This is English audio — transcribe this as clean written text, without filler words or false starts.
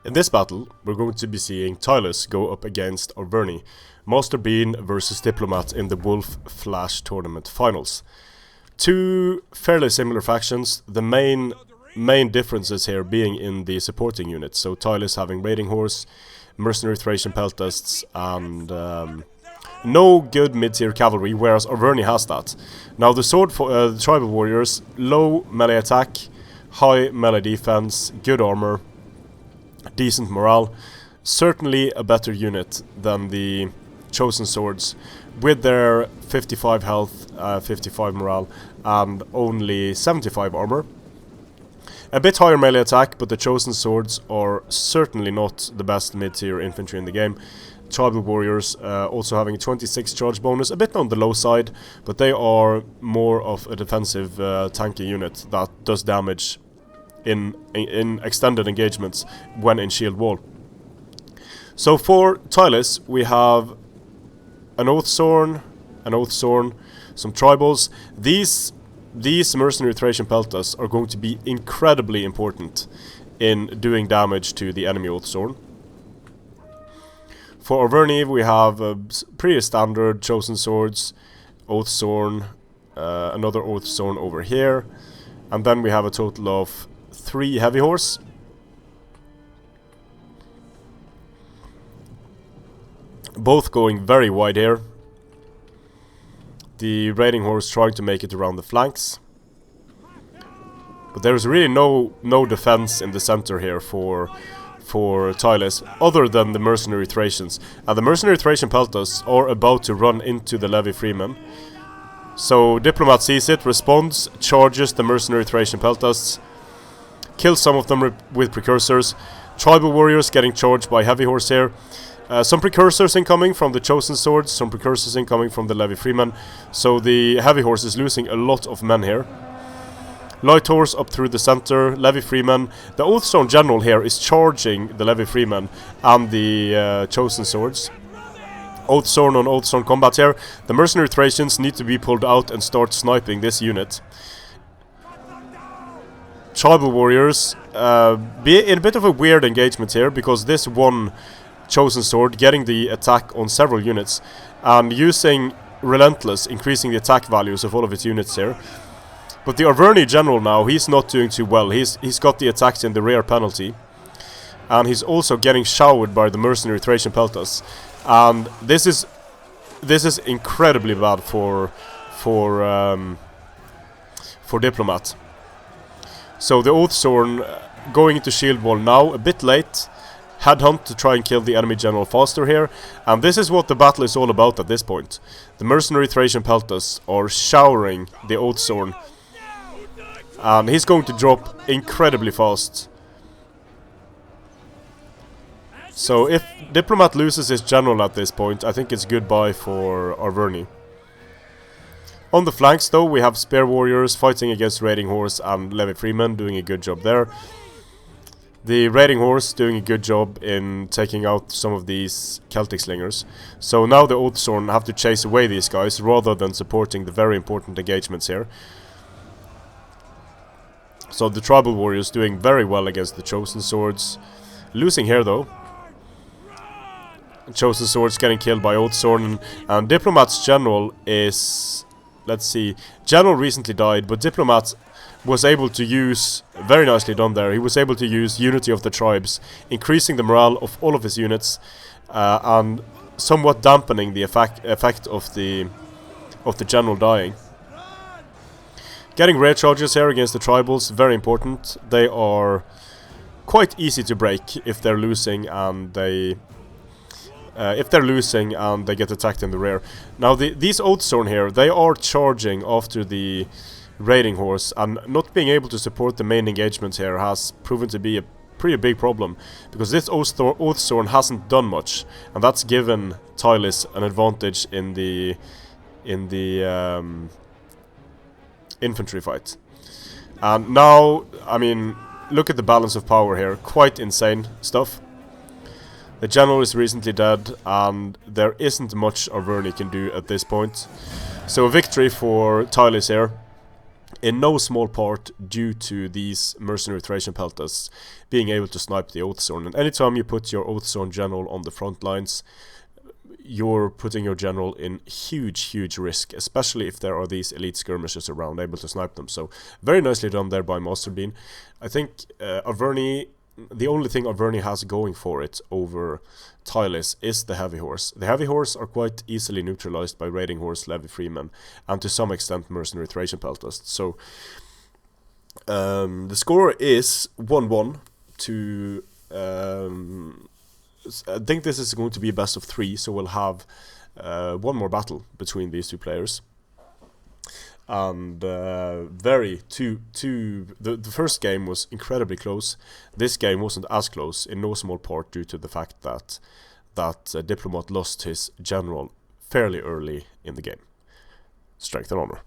In this battle, we're going to be seeing Tylis go up against Arverni, Masterbean versus Diplomatt in the Wolf Flash Tournament Finals. Two fairly similar factions, the main differences here being in the supporting units. So Tylis having Raiding Horse, mercenary Thracian peltasts, and no good mid-tier cavalry, whereas Arverni has that. Now the sword for the tribal warriors, low melee attack, high melee defense, good armor, decent morale, certainly a better unit than the chosen swords, with their 55 health, 55 morale, and only 75 armor. A bit higher melee attack, but the chosen swords are certainly not the best mid-tier infantry in the game. Tribal warriors also having a 26 charge bonus, a bit on the low side, but they are more of a defensive tanky unit that does damage in extended engagements when in shield wall. So for Tylis we have an Oathsworn, some tribals. These mercenary Thracian peltas are going to be incredibly important in doing damage to the enemy Oathsworn. For Arverni we have pretty standard chosen swords, Oathsworn, another Oathsworn over here, and then we have a total of 3 heavy horse. Both going very wide here. The Raiding Horse trying to make it around the flanks. But there's really no defense in the center here for Tylis, other than the mercenary Thracians. And the mercenary Thracian peltas are about to run into the levy freemen. So Diplomatt sees it, responds, charges the mercenary Thracian peltas, kills some of them with precursors. Tribal warriors getting charged by heavy horse here. Some precursors incoming from the chosen swords, some precursors incoming from the levy freemen. So the heavy horse is losing a lot of men here. Light horse up through the center, levy freemen. The Oathstone general here is charging the levy freemen and the chosen swords. Oathstone on Oathstone combat here. The mercenary Thracians need to be pulled out and start sniping this unit. Tribal warriors be in a bit of a weird engagement here, because this one chosen sword getting the attack on several units and using Relentless, increasing the attack values of all of its units here. But the Arverni general now, he's not doing too well. He's got the attacks in the rear penalty, and he's also getting showered by the mercenary Thracian peltas. And this is incredibly bad for Diplomatt. So the Oathsworn going into shield wall now, a bit late. Headhunt to try and kill the enemy general faster here. And this is what the battle is all about at this point. The mercenary Thracian peltas are showering the Oathsworn. And he's going to drop incredibly fast. So if Diplomatt loses his general at this point, I think it's goodbye for Arverni. On the flanks though, we have spear warriors fighting against Raiding Horse and levy freemen, doing a good job there. The Raiding Horse doing a good job in taking out some of these Celtic slingers. So now the Oathsworn have to chase away these guys rather than supporting the very important engagements here. So the tribal warriors doing very well against the chosen swords. Losing here though. Chosen swords getting killed by Oathsworn, and Diplomatt's general is... Let's see. General recently died, but Diplomatt was able to use, very nicely done there, he was able to use Unity of the Tribes, increasing the morale of all of his units, and somewhat dampening the effect of the general dying. Getting raid charges here against the tribals, very important. They are quite easy to break if they're losing and they get attacked in the rear. Now these Oathsworn here, they are charging after the Raiding Horse, and not being able to support the main engagement here has proven to be a pretty big problem, because this Oathsworn hasn't done much, and that's given Tylis an advantage in the infantry fight. And now, I mean, look at the balance of power here, quite insane stuff. The general is recently dead, and there isn't much Arverni can do at this point. So a victory for Tylis here. in no small part due to these mercenary Thracian peltas being able to snipe the Oathzorn. And anytime you put your Oathzorn general on the front lines, you're putting your general in huge risk, especially if there are these elite skirmishers around able to snipe them. So very nicely done there by Masterbean. I think Arverni, the only thing Arverni has going for it over Tylis is the heavy horse. The heavy horse are quite easily neutralized by raiding horse, levy freemen, and to some extent mercenary Thracian peltas. So the score is 1-1 to I think this is going to be a best of 3, so we'll have one more battle between these two players. And the first game was incredibly close. This game wasn't as close, in no small part due to the fact that Diplomatt lost his general fairly early in the game. Strength and honor.